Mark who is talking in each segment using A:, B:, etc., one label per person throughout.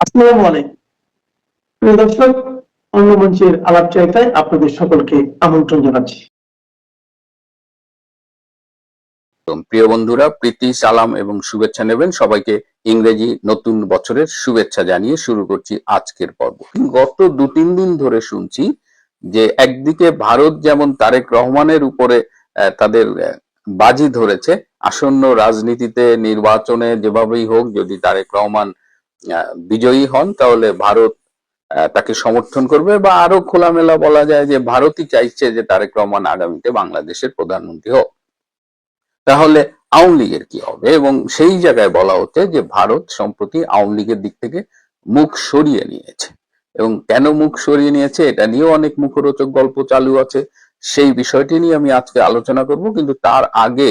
A: আসসালামু আলাইকুম প্রিয় দর্শক, অন্য মঞ্চের আলাপচারিতায় আপনাদের সকলকে আমন্ত্রণ জানাচ্ছি।
B: প্রিয় বন্ধুরা, প্রীতি, সালাম এবং শুভেচ্ছা নেবেন। সবাইকে ইংরেজি নতুন বছরের শুভেচ্ছা জানিয়ে শুরু করছি আজকের পর্ব। গত 2-3 দিন ধরে শুনছি যে একদিকে ভারত যেমন তারেক রহমানের উপরে তাদের বাজি ধরেছে, আসন্ন রাজনীতিতে নির্বাচনে যেভাবেই হোক যদি তারেক রহমান বিজয়ী হন তাহলে ভারত তাকে সমর্থন করবে, বা আরো খোলামেলা বলা যায় যে ভারতই চাইছে যে তারেক রহমান আগামীতে বাংলাদেশের প্রধানমন্ত্রী হোক। তাহলে আওয়ামী লীগের কি হবে? এবং সেই জায়গায় বলা হচ্ছে যে ভারত সম্প্রতি আওয়ামী লীগের দিক থেকে মুখ সরিয়ে নিয়েছে। এবং কেন মুখ সরিয়ে নিয়েছে এটা নিয়েও অনেক মুখরোচক গল্প চালু আছে। সেই বিষয়টি নিয়ে আমি আজকে আলোচনা করব, কিন্তু তার আগে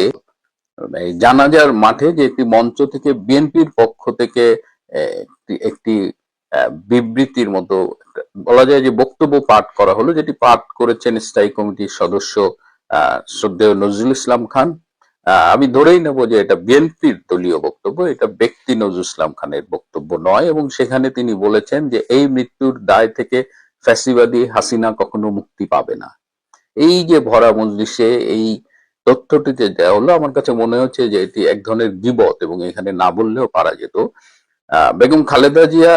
B: এই জানাজার মাঠে যে একটি মঞ্চ থেকে বিএনপির পক্ষ থেকে একটি বিবৃতির মতো বলা যায় যে বক্তব্য পাঠ করা হলো, যেটি পাঠ করেছেন স্থায়ী কমিটির সদস্য শ্রদ্ধেয় নজরুল ইসলাম খান। আমি ধরেই নেব যে এটা বিএনপির দলীয় বক্তব্য, এটা ব্যক্তি নজরুল ইসলাম খানের বক্তব্য নয়। এবং সেখানে তিনি বলেছেন যে এই মৃত্যুর দায় থেকে ফ্যাসিবাদী হাসিনা কখনো মুক্তি পাবে না। এই যে ভরা মজলিসে এই তথ্যটি যে দেওয়া হলো, আমার কাছে মনে হচ্ছে যে এটি এক ধরনের গীবত, এবং এখানে না বললেও পারা যেত। বেগম খালেদা জিয়া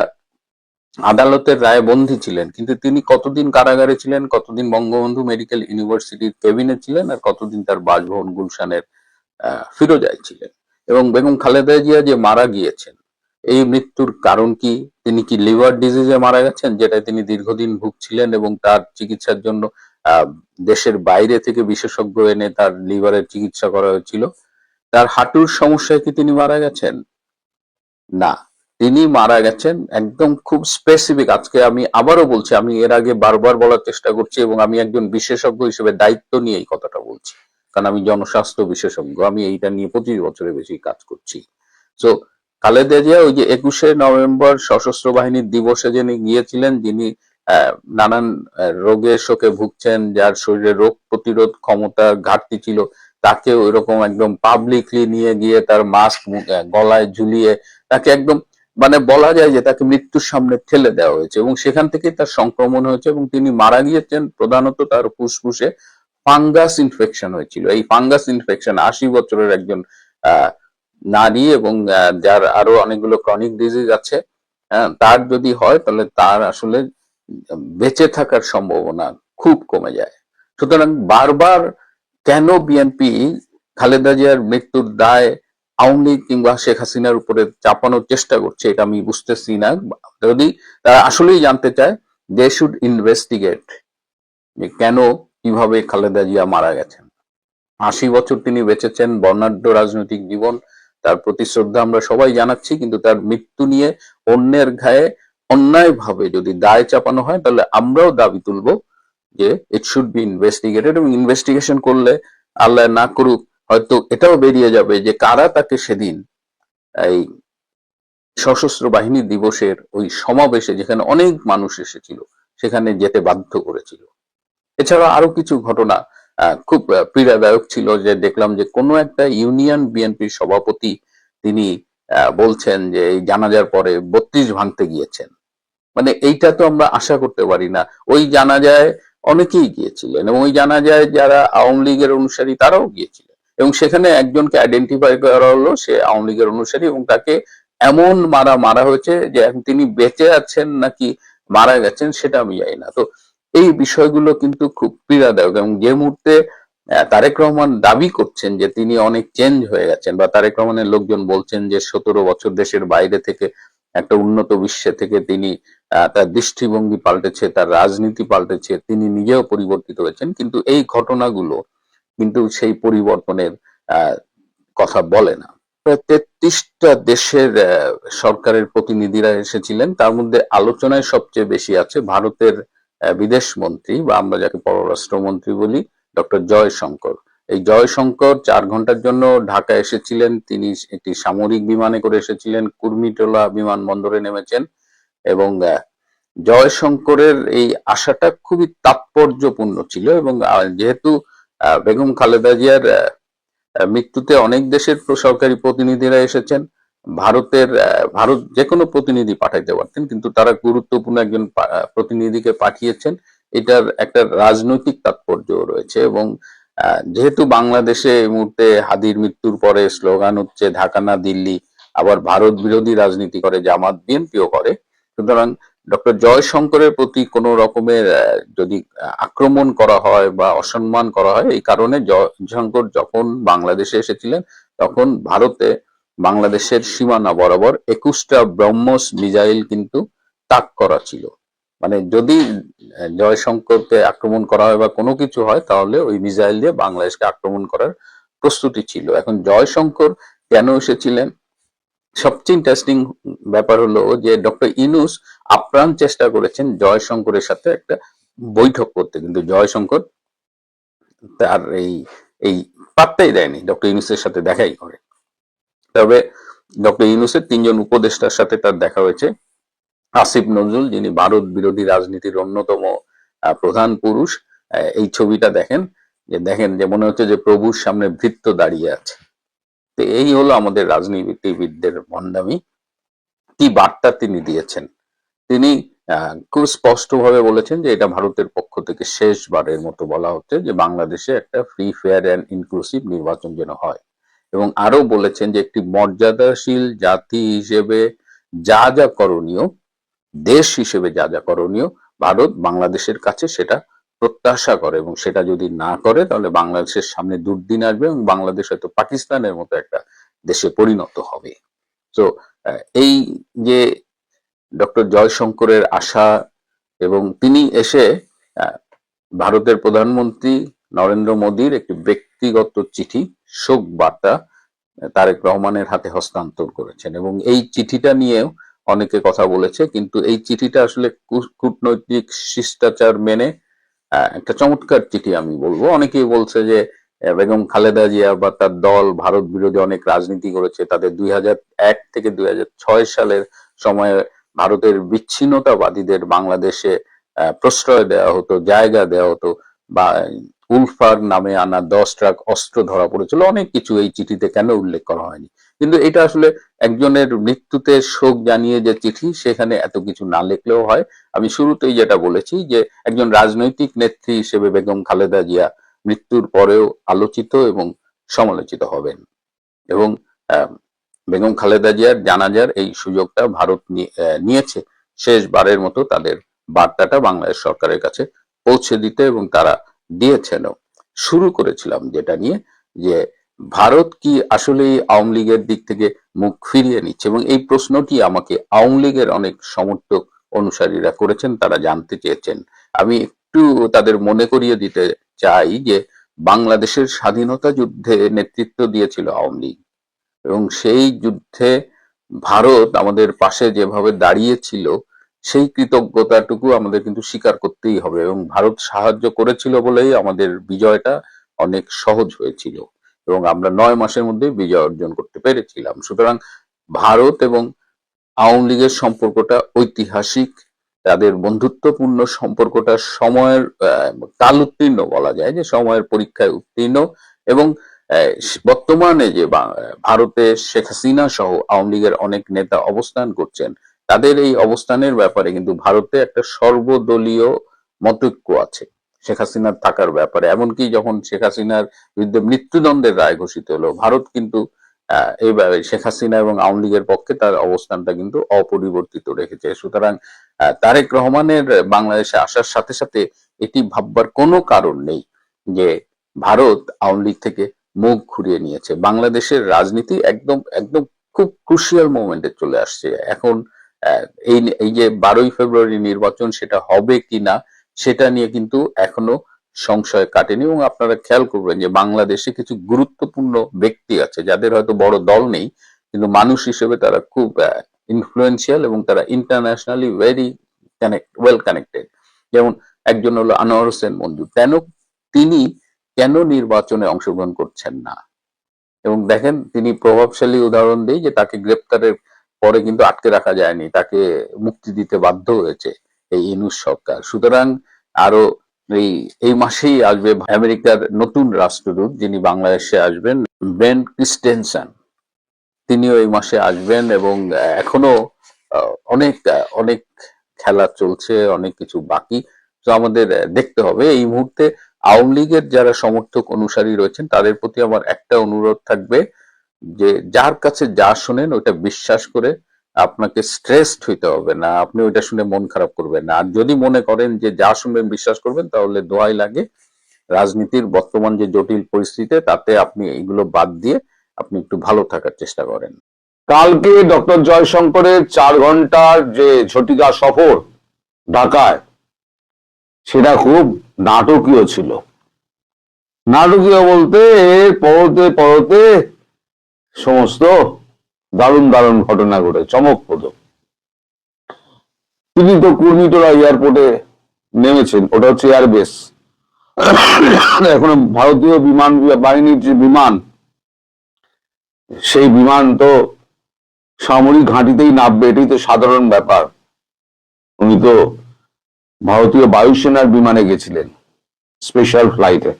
B: আদালতের রায়ে বন্দী ছিলেন, কিন্তু তিনি কতদিন কারাগারে ছিলেন, কতদিন বঙ্গবন্ধু মেডিকেল ইউনিভার্সিটির কেবিনে ছিলেন, আর কতদিন তার বাসভবন গুলশানের ফিরোজায় ছিলেন। এবং বেগম খালেদা জিয়া যে মারা গিয়েছেন, এই মৃত্যুর কারণ কি? তিনি কি লিভার ডিজিজে মারা গেছেন, যেটা তিনি দীর্ঘদিন ভুগছিলেন, এবং তার চিকিৎসার জন্য আহ দেশের বাইরে থেকে বিশেষজ্ঞ এনে তার লিভারের চিকিৎসা করা হয়েছিল? তার হাঁটুর সমস্যায় কি তিনি মারা গেছেন? না, তিনি মারা গেছেন একদম খুব স্পেসিফিক। আজকে আমি আবারও বলছি, আমি এর আগে বারবার বলার চেষ্টা করছি, এবং আমি একজন বিশেষজ্ঞ হিসেবে দায়িত্ব নিয়ে এই কথাটা বলছি, কারণ আমি জনস্বাস্থ্য বিশেষজ্ঞ, আমি এইটা নিয়ে 25 বছরের বেশি কাজ করছি। তো খালেদা জিয়া ওই যে 21শে নভেম্বর সশস্ত্র বাহিনীর দিবসে যিনি গিয়েছিলেন, যিনি নানান রোগে শোকে ভুগছেন, যার শরীরে রোগ প্রতিরোধ ক্ষমতার ঘাটতি ছিল, তাকে ওইরকম একদম পাবলিকলি নিয়ে গিয়ে তার মাস্ক গলায় ঝুলিয়ে তাকে একদম মানে বলা যায় যে তাকে মৃত্যুর সামনে ঠেলে দেওয়া হয়েছে, এবং সেখান থেকে তার সংক্রমণ হয়েছে, এবং তিনি মারা গিয়েছেন প্রধানত তার ফুসফুসে ফাঙ্গাস ইনফেকশন হয়েছিল। এই ফাঙ্গাস ইনফেকশন 80 বছরের একজন আহ নারী, এবং যার আরো অনেকগুলো ক্রনিক ডিজিজ আছে, তার যদি হয় তাহলে তার আসলে বেঁচে থাকার সম্ভাবনা খুব কমে যায়। সুতরাং বারবার কেন বিএনপি খালেদা জিয়ার মৃত্যুর দায় আওয়ামী লীগ কিংবা শেখ হাসিনার উপরে চাপানোর চেষ্টা করছে, এটা আমি বুঝতেছি না। যদি তারা আসলেই জানতে চায়, দে শুড ইনভেস্টিগেট যে কেন কিভাবে খালেদা জিয়া মারা গেছেন। 80 বছর তিনি বেঁচেছেন, বর্ণাঢ্য রাজনৈতিক জীবন, তার প্রতি শ্রদ্ধা আমরা সবাই জানাচ্ছি, কিন্তু তার মৃত্যু নিয়ে অন্যের ঘায়ে অন্যায় ভাবে যদি দায় চাপানো হয়, তাহলে আমরাও দাবি তুলবো যে ইট শুড বি ইনভেস্টিগেটেড। এবং ইনভেস্টিগেশন করলে আল্লাহ না করুক হয়তো এটাও বেরিয়ে যাবে যে কারা তাকে সেদিন এই সশস্ত্র বাহিনী দিবসের ওই সমাবেশে, যেখানে অনেক মানুষ এসেছিল, সেখানে যেতে বাধ্য করেছিল। এছাড়া আরো কিছু ঘটনা খুব পীড়াদায়ক ছিল, যে দেখলাম যে কোনো একটা ইউনিয়ন বিএনপির সভাপতি তিনি বলছেন যে এই জানাজার পরে 32 ভাঙতে গিয়েছেন। মানে এইটা তো আমরা আশা করতে পারি না। ওই জানাজায় অনেকেই গিয়েছিলেন, এবং ওই জানাজায় যারা আওয়ামী লীগের অনুসারী তারাও গিয়েছিলেন, এবং সেখানে একজনকে আইডেন্টিফাই করা হলো সে আওয়ামী লীগের অনুসারী, এবং তাকে এমন মারা মারা হয়েছে যে এখন তিনি বেঁচে আছেন নাকি মারা গেছেন সেটা আমি জানি না। তো এই বিষয়গুলো কিন্তু খুব পীড়াদায়ক, এবং যে মুহূর্তে তারেক রহমান দাবি করছেন যে তিনি অনেক চেঞ্জ হয়ে গেছেন, বা তারেক রহমানের লোকজন বলছেন যে 17 বছর দেশের বাইরে থেকে একটা উন্নত বিশ্বে থেকে তিনি তার দৃষ্টিভঙ্গি পাল্টেছে, তার রাজনীতি পাল্টেছে, তিনি নিজেও পরিবর্তিত হয়েছেন, কিন্তু এই ঘটনাগুলো কিন্তু সেই পরিবর্তনের আহ কথা বলে না। প্রায় 33টা দেশের সরকারের প্রতিনিধিরা এসেছিলেন, তার মধ্যে আলোচনায় সবচেয়ে বেশি আছে ভারতের বিদেশ মন্ত্রী, বা আমরা যাকে পররাষ্ট্রমন্ত্রী বলি, ডক্টর জয়শঙ্কর। এই জয়শঙ্কর 4 ঘন্টার জন্য ঢাকা এসেছিলেন। তিনি একটি সামরিক বিমানে করে এসেছিলেন, কুর্মিটোলা বিমানবন্দরে নেমেছেন, এবং জয়শঙ্করের এই আশাটা খুবই তাৎপর্যপূর্ণ ছিল। এবং যেহেতু বেগম খালেদা জিয়ার মৃত্যুতে অনেক দেশের সরকারি প্রতিনিধিরা এসেছেন, ভারত যে কোনো প্রতিনিধি পাঠাইতে পারতেন, কিন্তু তারা গুরুত্বপূর্ণ একজন প্রতিনিধিকে পাঠিয়েছেন। এটার একটা রাজনৈতিক তাৎপর্য রয়েছে। এবং যেহেতু বাংলাদেশে এই মুহূর্তে হাদির মৃত্যুর পরে স্লোগান হচ্ছে ঢাকা না দিল্লি, আবার ভারত বিরোধী রাজনীতি করে জামাত, বিএনপিও করে, সুতরাং ডক্টর জয়শঙ্করের প্রতি কোনো রকমের যদি আক্রমণ করা হয় বা অসম্মান করা হয়, এই কারণে জয়শঙ্কর যখন বাংলাদেশে এসেছিলেন তখন ভারতে বাংলাদেশের সীমানা বরাবর 21টা ব্রহ্মস মিসাইল কিন্তু তাক করা ছিল। মানে যদি জয়শঙ্করকে আক্রমণ করা হয় বা কোনো কিছু হয়, তাহলে ওই মিসাইল দিয়ে বাংলাদেশকে আক্রমণ করার প্রস্তুতি ছিল। এখন জয়শঙ্কর কেন এসেছিলেন? সবচেয়ে ইন্টারেস্টিং ব্যাপার হলো যে ডক্টর ইউনূস আপ্রাণ চেষ্টা করেছেন জয়শঙ্করের সাথে একটা বৈঠক করতে, কিন্তু জয়শঙ্কর তার এই পাত্তাই দেয়নি, ডক্টর ইউনূসের সাথে দেখাই করে। তবে ডক্টর ইউনূসের 3জন উপদেষ্টার সাথে তার দেখা হয়েছে। আসিফ নজরুল, যিনি ভারত বিরোধী রাজনীতির অন্যতম প্রধান পুরুষ, এই ছবিটা দেখেন যে মনে হচ্ছে যে প্রভুর সামনে ভৃত্য দাঁড়িয়ে আছে। তো এই হলো আমাদের রাজনীতিবিদদের ভণ্ডামি। কি বার্তা তিনি দিয়েছেন? তিনি খুব স্পষ্টভাবে বলেছেন যে এটা ভারতের পক্ষ থেকে শেষবারের মতো বলা হচ্ছে যে বাংলাদেশে একটা ফ্রি, ফেয়ার অ্যান্ড ইনক্লুসিভ নির্বাচন যেন হয়। এবং আরো বলেছেন যে একটি মর্যাদাশীল জাতি হিসেবে যা যা করণীয়, দেশ হিসেবে যা যা করণীয়, ভারত বাংলাদেশের কাছে সেটা প্রত্যাশা করে, এবং সেটা যদি না করে তাহলে বাংলাদেশের সামনে দুর্দিন আসবে এবং বাংলাদেশ হয়তো পাকিস্তানের মতো একটা দেশে পরিণত হবে। তো এই যে ডক্টর জয়শঙ্করের আশা, এবং তিনি এসে আহ, ভারতের প্রধানমন্ত্রী নরেন্দ্র মোদীর একটি ব্যক্তিগত চিঠি, শোক বার্তা তারেক রহমানের হাতে হস্তান্তর করেছেন। এবং এই চিঠিটা নিয়েও অনেকে কথা বলেছে, কিন্তু এই চিঠিটা আসলে কূটনৈতিক শিষ্টাচার মেনে একটা চমৎকার চিঠি আমি বলবো। অনেকেই বলছে যে বেগম খালেদা জিয়া বা তার দল ভারত বিরোধী অনেক রাজনীতি করেছে, তাদের 2001 থেকে 2006 সালের সময়ে ভারতের বিচ্ছিন্নতাবাদীদের বাংলাদেশে প্রশ্রয় দেওয়া হতো, জায়গা দেওয়া হতো, বা উলফার নামে আনা 10 ট্রাক অস্ত্র ধরা পড়েছিল, অনেক কিছু এই চিঠিতে কেন উল্লেখ করা হয়নি? কিন্তু এটা আসলে একজনের মৃত্যুতে শোক জানিয়ে যে চিঠি, সেখানে এত কিছু না লিখলেও হয়। আমি শুরুতেই যেটা বলেছি যে একজন রাজনৈতিক নেত্রী হিসেবে বেগম খালেদা জিয়া মৃত্যুর পরেও আলোচিত এবং সমালোচিত হবেন। এবং আহ, বেগম খালেদা জিয়ার জানাজার এই সুযোগটা ভারত নিয়েছে শেষবারের মতো তাদের বার্তাটা বাংলাদেশ সরকারের কাছে পৌঁছে দিতে, এবং তারা দিয়েছেনও। শুরু করেছিলাম যেটা নিয়ে, যে ভারত কি আসলে আওয়ামী লীগের দিক থেকে মুখ ফিরিয়ে নিচ্ছে, এবং এই প্রশ্নটি আমাকে আওয়ামী লীগের অনেক সমর্থক অনুসারীরা করেছেন, তারা জানতে চেয়েছেন। আমি একটু তাদের মনে করিয়ে দিতে চাই যে বাংলাদেশের স্বাধীনতা যুদ্ধে নেতৃত্ব দিয়েছিল আওয়ামী লীগ, এবং সেই যুদ্ধে ভারত আমাদের পাশে যেভাবে দাঁড়িয়েছিল, সেই কৃতজ্ঞতাটুকু আমাদের কিন্তু স্বীকার করতেই হবে। এবং ভারত সাহায্য করেছিল বলেই আমাদের বিজয়টা অনেক সহজ হয়েছিল, এবং আমরা 9 মাসের মধ্যে বিজয় অর্জন করতে পেরেছিলাম। সুতরাং ভারত এবং আওয়ামী লীগের সম্পর্কটা ঐতিহাসিক, তাদের বন্ধুত্বপূর্ণ সম্পর্কটা সময়ের কাল উত্তীর্ণ, বলা যায় যে সময়ের পরীক্ষায় উত্তীর্ণ। এবং বর্তমানে যে ভারতে শেখ হাসিনা সহ আওয়ামী লীগের অনেক নেতা অবস্থান করছেন, তাদের এই অবস্থানের ব্যাপারে কিন্তু ভারতে একটা সর্বদলীয় মতৈক্য আছে শেখ হাসিনার থাকার ব্যাপারে। এমনকি যখন শেখ হাসিনার বিরুদ্ধে মৃত্যুদণ্ডের রায় ঘোষিত হলো, ভারত কিন্তু এইভাবে শেখ হাসিনা এবং আওয়ামী লীগের পক্ষে তার অবস্থানটা কিন্তু অপরিবর্তিত রেখেছে। সুতরাং তারেক রহমানের বাংলাদেশে আসার সাথে সাথে এটি ভাববার কোনো কারণ নেই যে ভারত আওয়ামী লীগ থেকে মুখ ঘুরিয়ে নিয়েছে। বাংলাদেশের রাজনীতি একদম একদম খুব ক্রুশিয়াল মোমেন্টে চলে আসছে এখন। এই যে 12ই ফেব্রুয়ারি নির্বাচন, সেটা হবে কিনা সেটা নিয়ে কিন্তু এখনো সংশয় কাটেনি। এবং আপনারা খেয়াল করবেন যে বাংলাদেশে কিছু গুরুত্বপূর্ণ ব্যক্তি আছে যাদের হয়তো বড় দল নেই, কিন্তু মানুষ হিসেবে তারা খুব ইনফ্লুয়েন্সিয়াল, এবং তারা ইন্টারন্যাশনালি ভেরি ওয়েল কানেক্টেড। যেমন একজন হলো আনোয়ার হোসেন মঞ্জু, তিনি কেন নির্বাচনে অংশগ্রহণ করছেন না? এবং দেখেন, তিনি প্রভাবশালী উদাহরণ দেই যে তাকে গ্রেপ্তারের পরে কিন্তু আটকে রাখা যায়নি, তাকে মুক্তি দিতে বাধ্য হয়েছে এই ইউনূস সরকার। সুতরাং আরো এই এই মাসেই আসবে আমেরিকার নতুন রাষ্ট্রদূত, যিনি বাংলাদেশে আসবেন, বেন ক্রিস্টেনসন। তিনিও এই মাসে আসবেন এবং এখনো অনেক অনেক খেলা চলছে, অনেক কিছু বাকি। তো আমাদের দেখতে হবে। এই মুহূর্তে আওয়ামী লীগের যারা সমর্থক অনুসারী রয়েছেন তাদের প্রতি আমার একটা অনুরোধ থাকবে যে যার কাছে যা শোনেন ওইটা বিশ্বাস করে আপনাকে স্ট্রেসড হইতে হবে না, আপনি ওইটা শুনে মন খারাপ করবেন না। আর যদি মনে করেন যে যা শুনবেন বিশ্বাস করবেন, তাহলে দোহাই লাগে রাজনীতির বর্তমান যে জটিল পরিস্থিতি তাতে আপনি এইগুলো বাদ দিয়ে আপনি একটু ভালো থাকার চেষ্টা করেন।
C: কালকে ডক্টর জয়শঙ্করের 4 ঘন্টার যে ঝটিকা সফর ঢাকায়, সেটা খুব নাটকীয় ছিল। নাটকীয় বলতে এর পরতে পরতে সমস্ত দারুণ দারুণ ঘটনা ঘটে, চমকপ্রদ। তিনি তো কুর্মিটোলা এয়ারপোর্টে নেমেছেন, ওটা হচ্ছে এয়ারবেস। এখন ভারতীয় বিমান বাহিনীর যে বিমান, সেই বিমান তো সামরিক ঘাঁটিতেই নামবে, এটাই তো সাধারণ ব্যাপার। উনি তো ভারতীয় বায়ুসেনার বিমানে গেছিলেন, স্পেশাল ফ্লাইটে।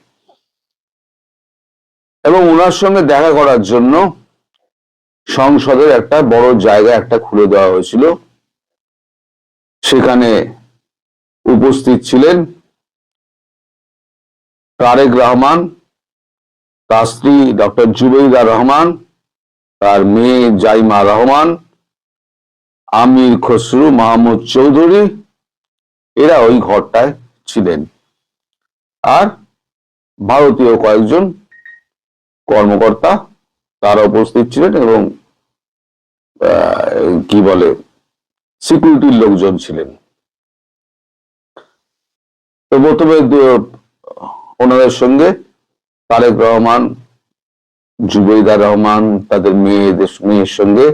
C: এবং ওনার সঙ্গে দেখা করার জন্য সংসদের একটা বড় জায়গা একটা খুলে দেওয়া হয়েছিল। সেখানে উপস্থিত ছিলেন তারেক রহমান, তার স্ত্রী ডক্টর জুবেইদা রহমান, তার মেয়ে জাইমা রহমান, আমির খসরু মাহমুদ চৌধুরী, এরা ওই ঘরটায় ছিলেন। আর ভারতীয় কয়েকজন কর্মকর্তা তারা উপস্থিত ছিলেন এবং কি বলে সিকিউরিটির লোকজন ছিলেন। তো প্রথমে ওনাদের সঙ্গে তারেক রহমান, জুবেইদা রহমান, তাদের মেয়ের সঙ্গে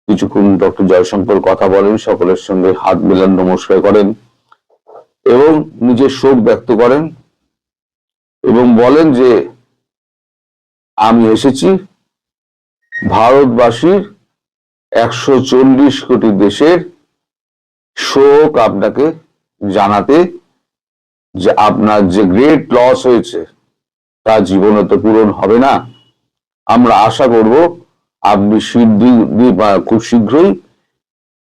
C: কিছুক্ষণ ডক্টর জয়শঙ্কর কথা বলেন, সকলের সঙ্গে হাত মেলান, নমস্কার করেন এবং নিজের শোক ব্যক্ত করেন এবং বলেন যে আমি এসেছি ভারতবাসীর 140 কোটি দেশের শোক আপনাকে জানাতে, যে আপনার যে গ্রেট লস হয়েছে তা জীবনে তো পূরণ হবে না। আমরা আশা করব আপনি খুব শীঘ্রই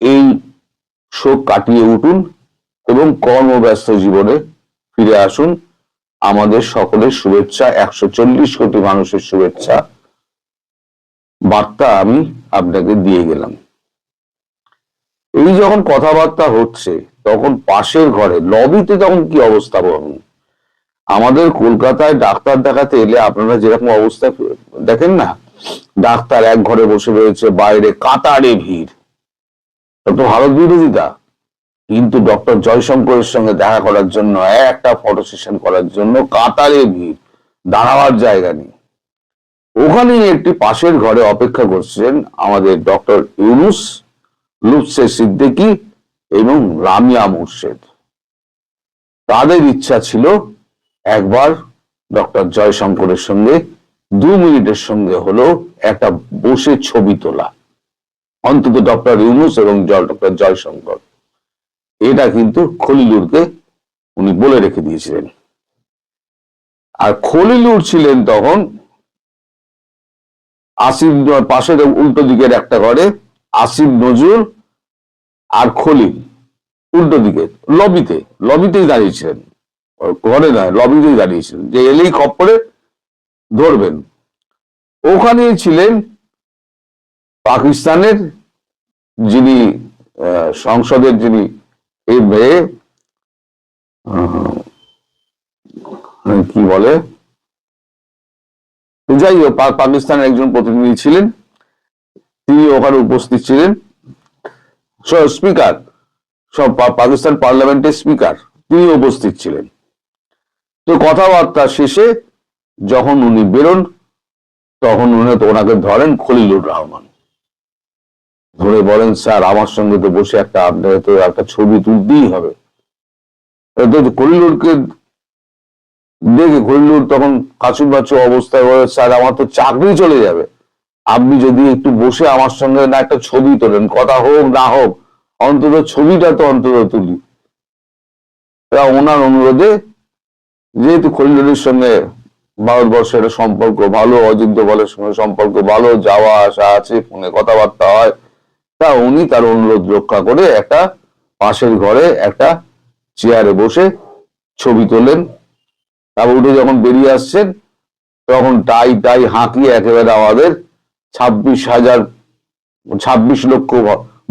C: এই শোক কাটিয়ে উঠুন এবং কর্মব্যস্ত জীবনে ফিরে আসুন। আমাদের সকলের শুভেচ্ছা, 140 কোটি মানুষের শুভেচ্ছা বার্তা আমি আপনাকে দিয়ে গেলাম। এই যখন কথাবার্তা হচ্ছে তখন পাশের ঘরে লবিতে তখন কি অবস্থা বলুন। আমাদের কলকাতায় ডাক্তার দেখাতে এলে আপনারা যেরকম অবস্থা দেখেন না, ডাক্তার এক ঘরে বসে রয়েছে, বাইরে কাতারে ভিড়, তো ভারত বিরোধিতা। কিন্তু ডক্টর জয়শঙ্করের সঙ্গে দেখা করার জন্য, একটা ফটো সেশন করার জন্য কাতারে ভিড়, দাঁড়াবার জায়গা নেই। ওখানে একটি পাশের ঘরে অপেক্ষা করছেন আমাদের ডক্টর ইউনুস, লুৎসে সিদ্দিকী এবং রামিয়া মুর্শেদ। তাদের ইচ্ছা ছিল একবার ডক্টর জয়শঙ্করের সঙ্গে 2 মিনিটের সঙ্গে হলো একটা বসে ছবি তোলা, অন্তত ডক্টর ইউনুস এবং ডক্টর জয়শঙ্কর। এটা কিন্তু খলিলুরকে উনি বলে রেখে দিয়েছিলেন। আর খলিলুর ছিলেন তখন আসিফ, পাশের উল্টো দিকের একটা ঘরে আসিফ নজরুল আর খলিল উল্টো দিকে লবিতেই দাঁড়িয়েছিলেন, ঘরে নয়, লবিতেই দাঁড়িয়েছিলেন, যে এলেই খপ্পরে ধরবেন। ওখানেই ছিলেন পাকিস্তানের যিনি সংসদের যিনি কি বলে, যাই হোক, পাকিস্তানের একজন প্রতিনিধি ছিলেন, তিনি ওখানে উপস্থিত ছিলেন। স্পিকার, সব পাকিস্তান পার্লামেন্টের স্পিকার, তিনি উপস্থিত ছিলেন। তো কথাবার্তা শেষে যখন উনি বেরোন তখন ওনাকে ধরেন খলিলুর রহমান, ধরে বলেন স্যার আমার সঙ্গে তো বসে আপনাকে তো একটা ছবি তুলতেই হবে। খলিলুরকে দেখে খলিলুর তখন কাচুমাচু অবস্থায় বলে, স্যার আমার তো চাকরি চলে যাবে, আপনি যদি একটু বসে আমার সঙ্গে না একটা ছবি তোলেন, কথা হোক না হোক অন্তত ছবিটা তো অন্তত তুলি। ওনার অনুরোধে, যেহেতু খলিলুরের সঙ্গে ভারতবর্ষের একটা সম্পর্ক ভালো, অজিত দোভালের সঙ্গে সম্পর্ক ভালো, যাওয়া আসা আছে, ফোনে কথাবার্তা হয়, তা উনি তার অনুরোধ রক্ষা করে একটা পাশের ঘরে একটা চেয়ারে বসে ছবি তোলেন। তারপর উঠে যখন বেরিয়ে আসছেন তখন টাই হাঁকিয়ে একেবারে আমাদের 26 লক্ষ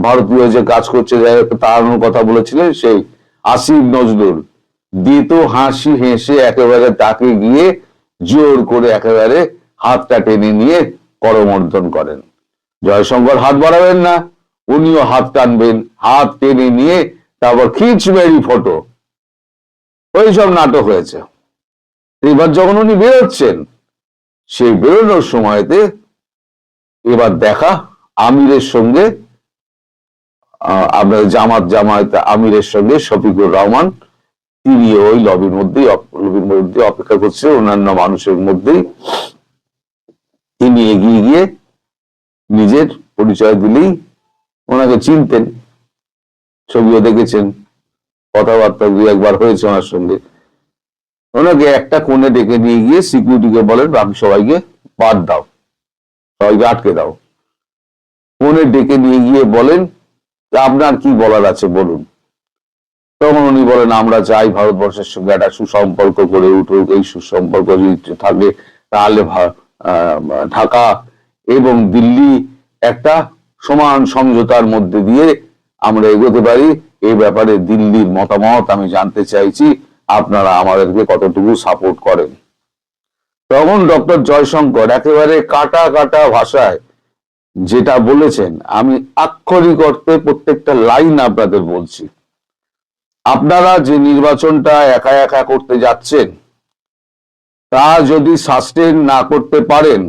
C: ভারতীয় যে কাজ করছে তাড়ানোর কথা বলেছিলেন সেই আসিফ নজরুল দ্বিত হাসি হেসে একেবারে তাকে গিয়ে জোর করে একেবারে হাতটা টেনে নিয়ে করমর্দন করেন। জয়শঙ্কর হাত বাড়াবেন না, উনিও হাত টানবেন, হাত টেনে নিয়ে তারপর খিচমেরি ফটো, ওইসব নাটক হয়েছে। এবার যখন উনি বেরোচ্ছেন, সেই বেরোনোর সময়তে এবার দেখা আমিরের সঙ্গে, আপনার জামায়াতে আমিরের সঙ্গে শফিকুর রহমান, তিনি ওই লবির মধ্যে অপেক্ষা করছে অন্যান্য মানুষের মধ্যেই। তিনি এগিয়ে গিয়ে নিজের পরিচয় দিলেই ওনাকে চিনতেন, ছবিও দেখেছেন, কথাবার্তা 2-1 হয়েছে ওনার সঙ্গে। ওনাকে একটা কোণে ডেকে নিয়ে গিয়ে সিকিউরিটিকে বলেন বাকি সবাইকে বাদ দাও, সবাইকে আটকে দাও। কোণে ডেকে নিয়ে গিয়ে বলেন আপনার কি বলার আছে বলুন। তখন উনি বলেন আমরা চাই ভারতবর্ষের সঙ্গে একটা সুসম্পর্ক গড়ে উঠুক, এই সুসম্পর্ক যদি থাকে তাহলে ঢাকা এবং দিল্লি একটা সমান সমঝোতার মধ্যে দিয়ে আমরা এগোতে পারি। এই ব্যাপারে দিল্লির মতামত আমি জানতে চাইছি, আপনারা আমাদেরকে কতটুকু সাপোর্ট করেন। তখন ডক্টর জয়শঙ্কর একেবারে কাটা কাটা ভাষায় যেটা বলেছেন, আমি আক্ষরিক অর্থে প্রত্যেকটা লাইন আপনাদের বলছি। আপনারা যে নির্বাচনটা একা একা করতে যাচ্ছেন তা যদি সাস্টেন না করতে পারেন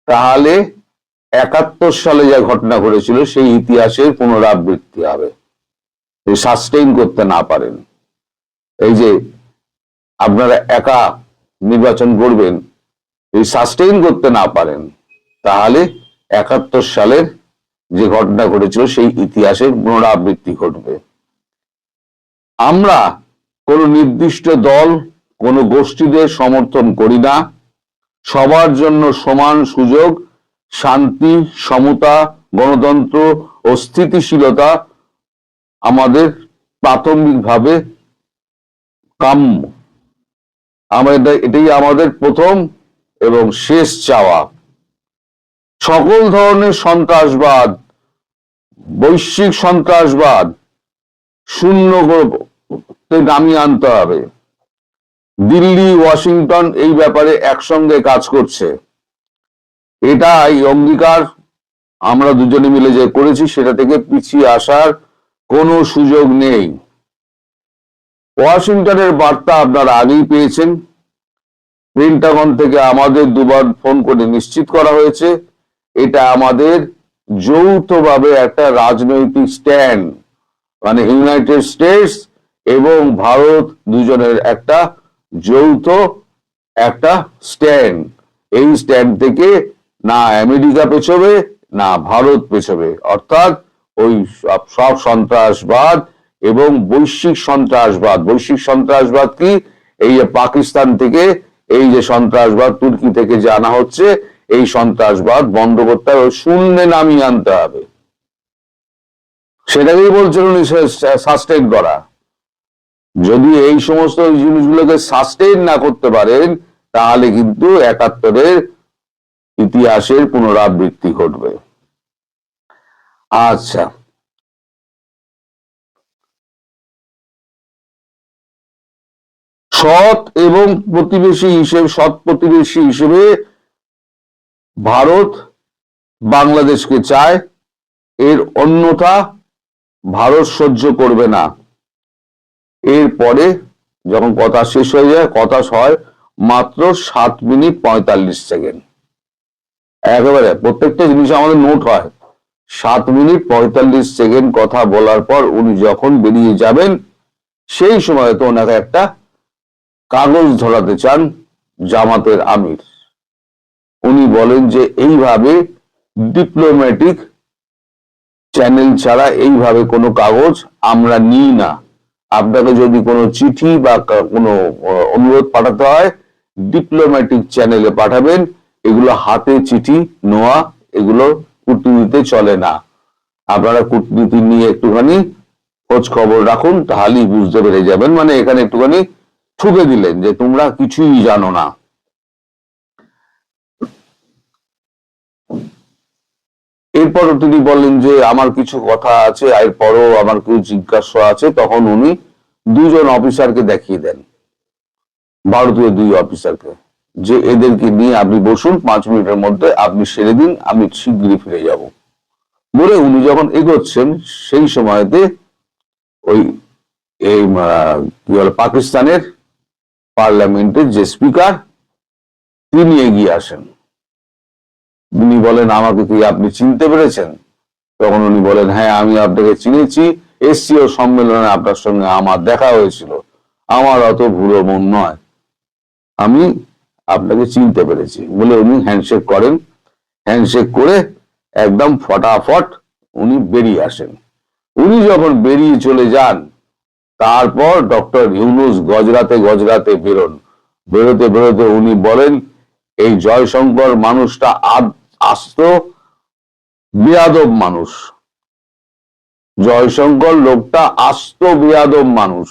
C: তাহলে 71 সালে যা ঘটনা ঘটেছিল সেই ইতিহাসের পুনরাবৃত্তি হবে। সাস্টেইন করতে না পারেন, এই যে আপনারা একা নির্বাচন করবেন, এই সাস্টেইন করতে না পারেন তাহলে 71 সালের যে ঘটনা ঘটেছিল সেই ইতিহাসের পুনরাবৃত্তি ঘটবে। আমরা কোন নির্দিষ্ট দল, কোন গোষ্ঠীদের সমর্থন করি না। সবার জন্য সমান সুযোগ, শান্তি, সমতা, গণতন্ত্র ও স্থিতিশীলতা আমাদের প্রাথমিকভাবে কাম্য। এটাই আমাদের প্রথম এবং শেষ চাওয়া। সকল ধরনের সন্ত্রাসবাদ, বৈশ্বিক সন্ত্রাসবাদ শূন্য নামিয়ে আনতে হবে। দিল্লি, ওয়াশিংটন এই ব্যাপারে একসঙ্গে কাজ করছে। এটা এই অঙ্গীকার আমরা দুজনে মিলে যে করেছি সেটা থেকে পিছিয়ে আসার কোনো সুযোগ নেই। ওয়াশিংটনের বার্তা আপনারা আগেই পেয়েছেন। পেন্টাগন থেকে আমাদের 2বার ফোন করে নিশ্চিত করা হয়েছে এটা আমাদের যৌথভাবে একটা রাজনৈতিক স্ট্যান্ড, মানে ইউনাইটেড স্টেটস এবং ভারত দুজনের একটা যৌথ একটা স্ট্যান্ড। এই স্ট্যান্ড থেকে না আমেরিকা পেছবে না ভারত পেছবে, অর্থাৎ ওই সব সন্ত্রাসবাদ এবং বৈশ্বিক সন্ত্রাসবাদ। বৈশ্বিক সন্ত্রাসবাদ কি? এই যে পাকিস্তান থেকে এই যে সন্ত্রাসবাদ তুর্কি থেকে যে আনা হচ্ছে, এই সন্ত্রাসবাদ বন্ধ করতে হবে, শূন্যে নামিয়ে আনতে হবে। সেটাকেই বলছেন উনি সাস্টেইন করা। যদি এই সমস্ত জিনিসগুলোকে সাস্টেইন না করতে পারেন তাহলে কিন্তু 71-এর ইতিহাসের পুনরাবৃত্তি ঘটবে। আচ্ছা, সৎ প্রতিবেশী হিসেবে ভারত বাংলাদেশকে চায়, এর অন্যথা ভারত সহ্য করবে না। এরপরে যখন কথা শেষ হয়ে যায়, কথা হয় মাত্র 7 মিনিট 45 সেকেন্ড। একেবারে প্রত্যেকটা জিনিস আমাদের নোট হয়। 7 মিনিট 45 সেকেন্ড কথা বলার পর উনি যখন বেরিয়ে যাবেন সেই সময় তো ওনাকে একটা কাগজ ধরাতে চান জামাতের আমির। উনি বলেন যে এইভাবে ডিপ্লোম্যাটিক চ্যানেল ছাড়া এইভাবে কোনো কাগজ আমরা নিই না। আপনাকে যদি কোনো চিঠি বা কোনো অনুরোধ পাঠাতে হয় ডিপ্লোম্যাটিক চ্যানেলে পাঠাবেন। এগুলো হাতে চিঠি নোয়া, এগুলো কূটনীতিতে চলে না। আপনারা কূটনীতি নিয়ে একটুখানি খোঁজ খবর রাখুন, তাহলেই বুঝতে পেরে যাবেন। মানে এখানে একটুখানি ঠুকে দিলেন যে তোমরা কিছুই জানো না। এরপর তিনি বললেন যে আমার কিছু কথা আছে, এরপরও আমার কিছু জিজ্ঞাসা আছে। তখন উনি দুজন অফিসারকে দেখিয়ে দেন, ভারতীয় 2 অফিসারকে, যে এদেরকে নিয়ে আপনি বসুন, 5 মিনিটের মধ্যে আপনি সেরে দিন, আমি শীঘ্রই ফিরে যাব। বলে উনি যখন এগোচ্ছেন সেই সময়তে ওই এই কি বলে পাকিস্তানের পার্লামেন্টের যে স্পিকার তিনি এগিয়ে আসেন। উনি বলেন আমাকে কি আপনি চিনতে পেরেছেন? তখন উনি বলেন হ্যাঁ আমি আপনাকে চিনেছি, এসসিও সম্মেলনে আপনার সঙ্গে আমার দেখা হয়েছিল, আমার অত ভুলো মন নয়, আমি আপনাকে চিনতে পেরেছি। বলে উনি হ্যান্ডশেক করেন। হ্যান্ডশেক করে একদম ফটাফট উনি বেরিয়ে আসেন। উনি যখন বেরিয়ে চলে যান, তারপর ডক্টর ইউনূস গজরাতে গজরাতে বেরোতে বেরোতে উনি বলেন এই জয়শঙ্কর মানুষটা আস্ত বেয়াদব মানুষ, জয়শঙ্কর লোকটা আস্ত বেয়াদব মানুষ।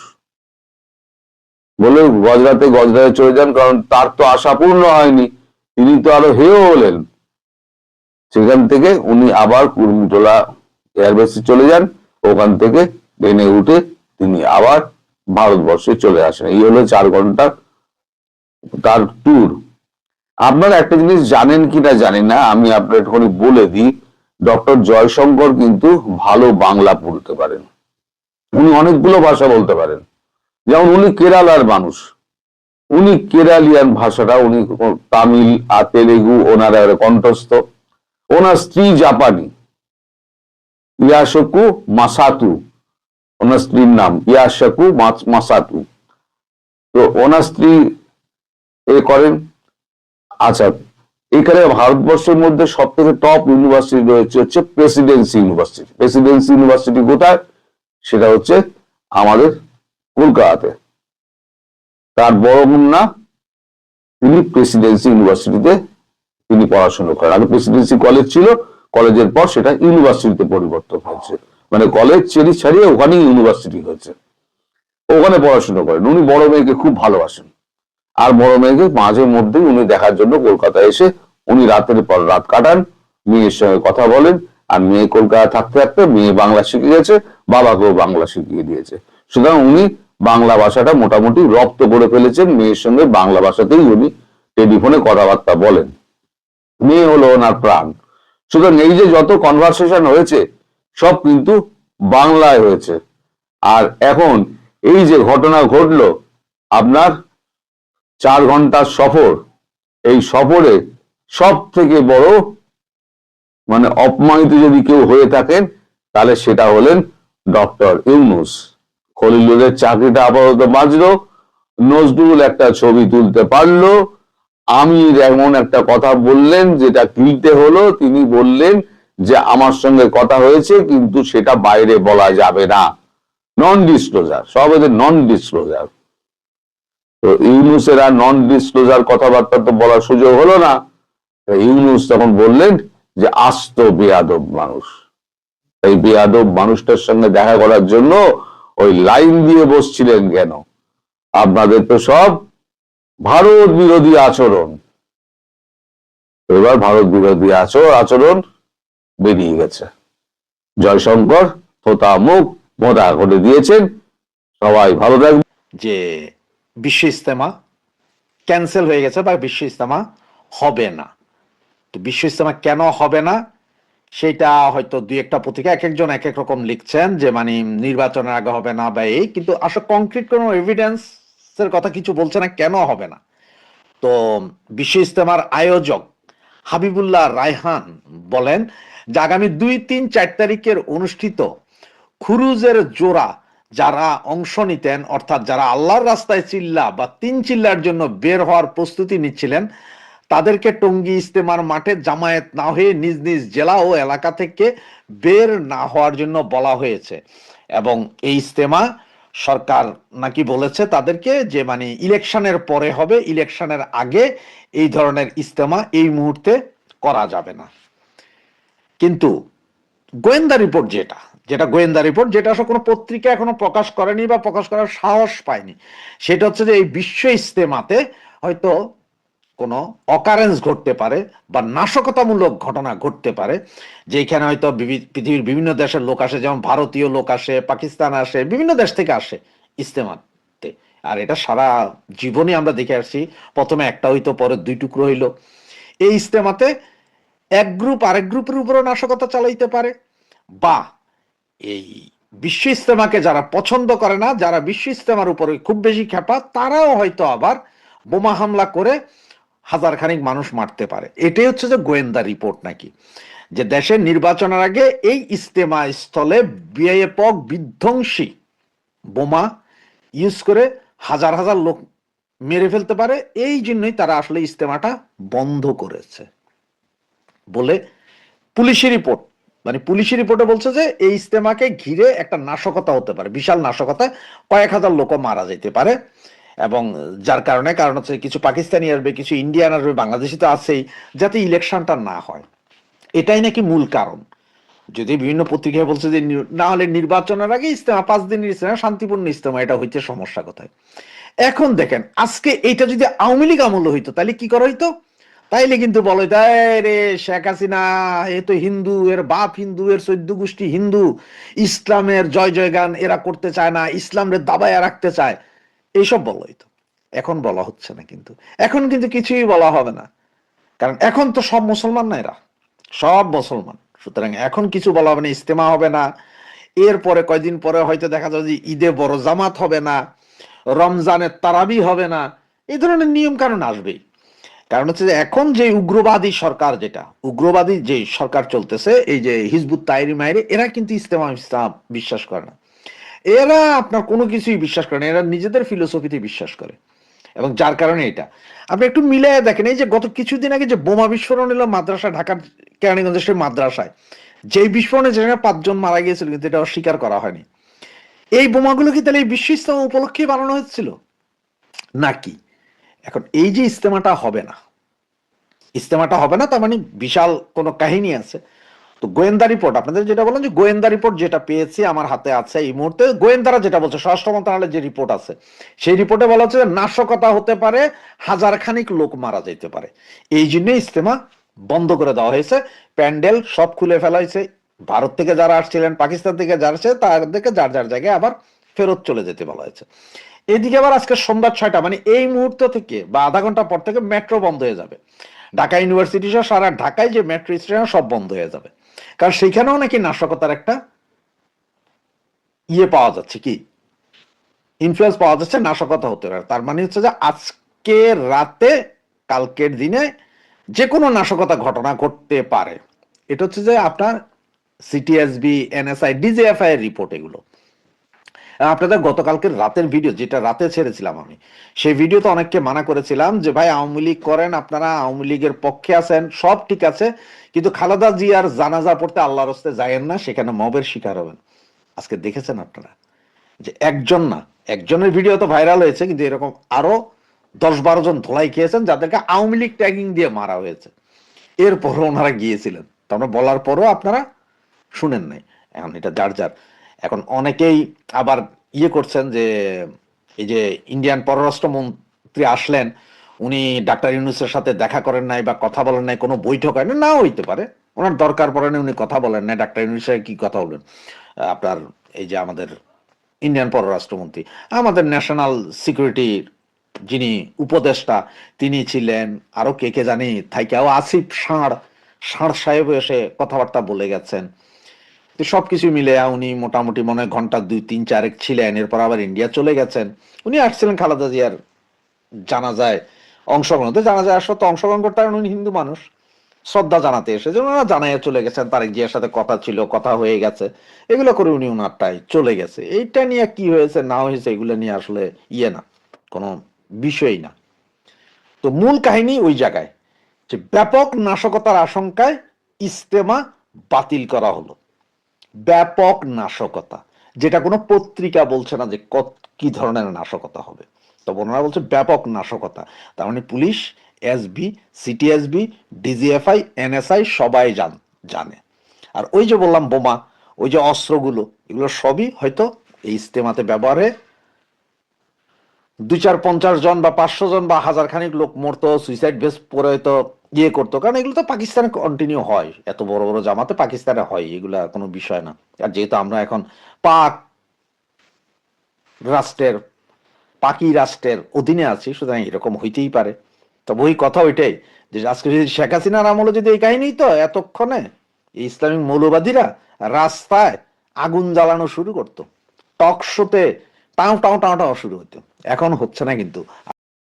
C: বলে গজরাতে গজরাতে চলে যান, কারণ তার তো আশা পূর্ণ হয়নি, তিনি তো আরো হেয় হলেন। সেখান থেকে উনি আবার কুর্মিটোলা এয়ারবেসে চলে যান, ওখান থেকে প্লেনে উঠে তিনি আবার ভারতবর্ষে চলে আসেন। এই হলো 4 ঘন্টার তার ট্যুর। আপনারা একটা জিনিস জানেন কিনা জানি না, আমি আপনার একটুখানি বলে দিই, ডক্টর জয়শঙ্কর কিন্তু ভালো বাংলা বলতে পারেন, উনি অনেকগুলো ভাষা বলতে পারেন। যেমন উনি কেরালার মানুষ, উনি কেরালিয়ান ভাষাটা উনি তামিল আর তেলেগু ওনারা কণ্ঠস্থ। ওনার স্ত্রী জাপানি, ইয়াশকু মাসাতু, ওনার স্ত্রীর নাম ইয়াশকু মাসাতু। তো ওনার স্ত্রী এ করেন। আচ্ছা, এখানে ভারতবর্ষের মধ্যে সব থেকে টপ ইউনিভার্সিটি রয়েছে হচ্ছে প্রেসিডেন্সি ইউনিভার্সিটি। প্রেসিডেন্সি ইউনিভার্সিটি কোথায়? সেটা হচ্ছে আমাদের কলকাতাতে। তার বড় কন্যা তিনি প্রেসিডেন্সি ইউনিভার্সিটিতে তিনি পড়াশোনা করেন। আগে প্রেসিডেন্সি কলেজ ছিল, কলেজের পর সেটা ইউনিভার্সিটিতে পরিবর্তন হয়েছে, মানে কলেজ ছাড়িয়ে ওখানেই ইউনিভার্সিটি হয়েছে। ওখানে পড়াশোনা করেন। উনি বড় মেয়েকে খুব ভালোবাসেন, আর বড় মেয়েকে মাঝে মধ্যেই উনি দেখার জন্য কলকাতায় এসে উনি রাতের পর রাত কাটান, মেয়ের সঙ্গে কথা বলেন। আর মেয়ে কলকাতা থাকতে থাকতে মেয়ে বাংলা শিখে গেছে, বাবাকেও বাংলা শিখিয়ে দিয়েছে। সুতরাং উনি বাংলা ভাষাটা মোটামুটি রপ্ত করে ফেলেছেন, মেয়ের সঙ্গে বাংলা ভাষাতেই উনি টেলিফোনে কথাবার্তা বলেন। মেয়ে হলো ওনার প্রাণ। সুতরাং এই যে যত কনভারসেশন হয়েছে সব কিন্তু বাংলায় হয়েছে। আর এখন এই যে ঘটনা ঘটলো, আপনার 4 ঘন্টার সফর, এই সফরে সব থেকে বড় মানে অপমানিত যদি কেউ হয়ে থাকেন তাহলে সেটা হলেন ডক্টর ইউনূস। খলিলুরের চাকরিটা আপাতত বাঁচলো, নজরুল একটা ছবি তুলতে পারলো, আমির এমন একটা কথা বললেন যেটা কিলতে হলো। তিনি বললেন যে আমার সঙ্গে কথা হয়েছে কিন্তু সেটা বাইরে বলা যাবে না, নন ডিসক্লোজার, সব এদের নন ডিসক্লোজার। তো ইউনূসের আর নন ডিসক্লোজার কথাবার্তা তো বলার সুযোগ হলো না। ইউনূস তখন বললেন যে আস্ত বেয়াদব মানুষ। এই বেয়াদব মানুষটার সঙ্গে দেখা করার জন্য ওই লাইন দিয়ে বসছিলেন কেন? আপনাদের তো সব ভারত বিরোধী আচরণ। এবার ভারত বিরোধী আচরণ বেরিয়ে গেছে। জয়শঙ্কর থোতা মুখ মোটা করে দিয়েছেন। সবাই ভালো থাকবে।
D: যে বিশ্ব ইজতেমা ক্যান্সেল হয়ে গেছে বা বিশ্ব ইজতেমা হবে না। তো বিশ্ব ইজতেমা কেন হবে না সেটা হয়তো 2-1টা পত্রিকা এক একজন এক এক রকম লিখছেন, যে মানে নির্বাচনের আগে হবে না বা এই, কিন্তু আসলে কংক্রিট কোনো এভিডেন্সের কথা কিছু বলছে না কেন হবে না। তো বিশ্ব ইজতেমার আয়োজক হাবিবুল্লাহ রায়হান বলেন যে আগামী 2, 3, 4 তারিখের অনুষ্ঠিত খুরুজের জোড়া যারা অংশ নিতেন, অর্থাৎ যারা আল্লাহর রাস্তায় চিল্লা বা 3 চিল্লার জন্য বের হওয়ার প্রস্তুতি নিচ্ছিলেন, তাদেরকে টঙ্গী ইজতেমার মাঠে জামায়াত না হয়ে নিজ নিজ জেলা ও এলাকা থেকে বের না হওয়ার জন্য বলা হয়েছে। এবং এই ইজতেমা সরকার নাকি বলেছে তাদেরকে যে মানে ইলেকশনের পরে হবে, ইলেকশনের আগে এই ধরনের ইজতেমা এই মুহূর্তে করা যাবে না। কিন্তু গোয়েন্দা রিপোর্ট যেটা যেটা গোয়েন্দা রিপোর্ট, যেটা আসলে কোনো পত্রিকা এখনো প্রকাশ করেনি বা প্রকাশ করার সাহস পায়নি, সেটা হচ্ছে যে এই বিশ্ব ইজতেমাতে হয়তো কোনো অকারেন্স ঘটতে পারে বা নাশকতামূলক ঘটনা ঘটতে পারে, যেখানে হয়তো পৃথিবীর বিভিন্ন দেশের লোক আসে, যেমন ভারতীয় লোক আসে, পাকিস্তান আসে, বিভিন্ন দেশ থেকে আসে ইজতেমাতে। আর এটা সারা জীবনে আমরা দেখে আসছি, প্রথমে একটা হইতো, পরে দুই টুকরো হইলো। এই ইজতেমাতে এক গ্রুপ আরেক গ্রুপের উপরে নাশকতা চালাইতে পারে, বা এই বিশ্ব ইজতেমাকে যারা পছন্দ করে না, যারা বিশ্ব ইজতেমার উপরে খুব বেশি খেপা, তারাও হয়তো আবার বোমা হামলা করে হাজার খানিক মানুষ মারতে পারে। এটাই হচ্ছে যে গোয়েন্দা রিপোর্ট নাকি, যে দেশের নির্বাচনের আগে এই ইজতেমা স্থলে ব্যাপক বিধ্বংসী বোমা ইউজ করে হাজার হাজার লোক মেরে ফেলতে পারে। এই জন্যই তারা আসলে ইজতেমাটা বন্ধ করেছে বলে পুলিশের রিপোর্ট, মানে পুলিশের রিপোর্টে বলছে যে এই ইজতেমাকে ঘিরে একটা নাশকতা হতে পারে, বিশাল নাশকতা, কয়েক হাজার লোক মারা যেতে পারে। এবং যার কারণ হচ্ছে কিছু পাকিস্তানি আসবে, কিছু ইন্ডিয়ান আসবে, বাংলাদেশি তো আছেই, যাতে ইলেকশনটা না হয়, এটাই নাকি মূল কারণ। যদি বিভিন্ন পত্রিকায় বলছে যে না হলে নির্বাচনের আগে ইজতেমা, 5 দিনের ইজতেমা, শান্তিপূর্ণ ইজতেমা, এটা হইতে সমস্যা কোথায়? এখন দেখেন, আজকে এইটা যদি আওয়ামী লীগ আমল হইতো তাহলে কি করা হইতো? তাইলে কিন্তু বলো রে শেখ হাসিনা এ তো হিন্দু, এর বাপ হিন্দু, এর 14 গোষ্ঠী হিন্দু, ইসলামের জয় জয়গান এরা করতে চায় না, ইসলামের দাবায় রাখতে চায়, এইসব বলা হইতো। এখন বলা হচ্ছে না, কিন্তু এখন কিন্তু কিছুই বলা হবে না, কারণ এখন তো সব মুসলমান না, এরা সব মুসলমান। সুতরাং এখন কিছু বলা হবে না, ইজতেমা হবে না, এরপরে কয়দিন পরে হয়তো দেখা যাবে যে ঈদে বড় জামাত হবে না, রমজানের তারাবি হবে না, এই ধরনের নিয়ম কানুন আসবেই। কারণ হচ্ছে যে এখন যে উগ্রবাদী সরকার, যেটা উগ্রবাদী যে সরকার চলতেছে, এই যে হিজবুত তাহরির মাইরে, এরা কিন্তু ইজতেমা বিশ্বাস করে না, এরা আপনার কোনো কিছুই বিশ্বাস করে না, এরা নিজেদের ফিলোসফিতে বিশ্বাস করে। এবং যার কারণে এটা আপনি একটু মিলাই দেখেন, এই যে গত কিছুদিন আগে যে বোমা বিস্ফোরণ হলো মাদ্রাসা, ঢাকার কেরানীগঞ্জের সেই মাদ্রাসায়, যে বিস্ফোরণে যেখানে 5 জন মারা গিয়েছিল, কিন্তু এটা অস্বীকার করা হয়নি। এই বোমাগুলো কি তাহলে এই বিশ্ব ইজতেমা উপলক্ষে বানানো হয়েছিল নাকি? এখন এই যে ইজতেমাটা হবে না, ইজতেমাটা হবে না, তার মানে বিশাল কোনো কাহিনী আছে। তো গোয়েন্দা রিপোর্ট, আপনাদের যেটা বলেন যে গোয়েন্দা রিপোর্ট যেটা পেয়েছি আমার হাতে আছে এই মুহূর্তে, গোয়েন্দারা যেটা বলছে, স্বরাষ্ট্র মন্ত্রণালয়ের যে রিপোর্ট আছে, সেই রিপোর্টে বলা হচ্ছে যে নাশকতা হতে পারে, হাজার খানিক লোক মারা যেতে পারে, এই জন্য ইজতেমা বন্ধ করে দেওয়া হয়েছে, প্যান্ডেল সব খুলে ফেলা হয়েছে। ভারত থেকে যারা আসছিলেন, পাকিস্তান থেকে যারা আসছে, তাদেরকে যার যার জায়গায় আবার ফেরত চলে যেতে বলা হয়েছে। এদিকে আবার আজকে সন্ধ্যা 6টা, মানে এই মুহূর্ত থেকে বা আধা ঘন্টা পর থেকে মেট্রো বন্ধ হয়ে যাবে, ঢাকা ইউনিভার্সিটি সহ সারা ঢাকায় যে মেট্রো স্টেশন সব বন্ধ হয়ে যাবে। কারণ সেখানেও নাকি নাশকতার একটা পাওয়া যাচ্ছে, কি ইনফ্লুয়েন্স পাওয়া যাচ্ছে, নাশকতা হতে পারে। তার মানে হচ্ছে যে আজকে রাতে কালকের দিনে যে কোনো নাশকতা ঘটনা ঘটতে পারে। এটা হচ্ছে যে আপনার সিটিএসবি, এনএসআই, ডিজিএফআই এর রিপোর্ট এগুলো। আপনাদের গতকালকের রাতের ভিডিও, যেটা রাতে ছেড়েছিলাম আমি, সেই ভিডিওতে অনেককে মানা করেছিলাম যে ভাই আওয়ামী লীগ করেন, আপনারা আওয়ামী লীগের পক্ষে আছেন, সব ঠিক আছে, কিন্তু খালেদা জিয়ার জানাজা পড়তে আল্লাহর রাস্তে যায়েন না, সেখানে মবের শিকার হবেন। আজকে দেখেছেন আপনারা যে একজন না, একজনের ভিডিও তো ভাইরাল হয়েছে, কিন্তু এরকম আরো 10-12 জন ধোলাই খেয়েছেন, যাদেরকে আওয়ামী লীগ ট্যাগিং দিয়ে মারা হয়েছে। এরপরও ওনারা গিয়েছিলেন, তো আমরা বলার পরও আপনারা শুনেন নাই। এখন এটা যার যার, এখন অনেকেই আবার করছেন যে এই যে ইন্ডিয়ান পররাষ্ট্রমন্ত্রী আসলেন, উনি ডাক্তার ইউনূসের সাথে দেখা করেন নাই বা কথা বলেন নাই, কোনো বৈঠক হয় না, নাও হইতে পারে, ওনার দরকার পড়ে না, উনি কথা বলেন না, ডাক্তার ইউনূসের কি কথা বলবেন? আপনার এই যে আমাদের ইন্ডিয়ান পররাষ্ট্রমন্ত্রী, আমাদের ন্যাশনাল সিকিউরিটির যিনি উপদেষ্টা, তিনি ছিলেন, আরো কে কে জানি থাইকাও, আসিফ ষাঁড় সাহেব এসে কথাবার্তা বলে গেছেন। তো সবকিছু মিলে উনি মোটামুটি মনে হয় ঘন্টা 2-3-4 ছিলেন, এরপর আবার ইন্ডিয়া চলে গেছেন। উনি আসছিলেন খালেদা জিয়ার জানাজায় অংশগ্রহণ, জানাজায় আসলে তো অংশগ্রহণ করতে পারেন, উনি হিন্দু মানুষ, শ্রদ্ধা জানাতে এসেছে, ওনারা জানাইয়া চলে গেছেন, তারেক জিয়ার সাথে কথা ছিল, কথা হয়ে গেছে, এগুলো করে উনি ওনারটাই চলে গেছে। এইটা নিয়ে কি হয়েছে না হয়েছে এগুলো নিয়ে আসলে না, কোনো বিষয়ই না। তো মূল কাহিনী ওই জায়গায় যে ব্যাপক নাশকতার আশঙ্কায় ইজতেমা বাতিল করা হলো, ব্যাপক নাশকতা, যেটা কোনো পত্রিকা বলছে না যে কি ধরনের নাশকতা হবে, তবে ওনারা বলছে ব্যাপক নাশকতা। তার মানে police, SB, CTSB, DGFI, NSI সবাই জানে। আর ওই যে বললাম বোমা, ওই যে অস্ত্রগুলো, এগুলো সবই হয়তো এই ইজতেমাতে ব্যবহারে 2-4-50 জন বা 500 জন বা হাজার খানিক লোক মরতো, সুইসাইড ভেস্ট পরে হয়তো ইয়ে করতো, কারণ এগুলো তো পাকিস্তানে কন্টিনিউ হয়, এত বড় বড় জামাতে পাকিস্তানে হয়, এগুলা কোনো বিষয় না। আর যেহেতু আমরা এখন পাক রাষ্ট্রের, পাকি রাষ্ট্রের অধীনে আছি, সুতরাং এরকম হইতেই পারে। তবে ওই কথা ওইটাই যে আজকে যদি শেখ হাসিনার আমলে যদি এই কাহিনী, তো এতক্ষণে এই ইসলামিক মৌলবাদীরা রাস্তায় আগুন জ্বালানো শুরু করতো, টক শোতে টাও টাও টাও টাও শুরু হতো। এখন হচ্ছে না কিন্তু।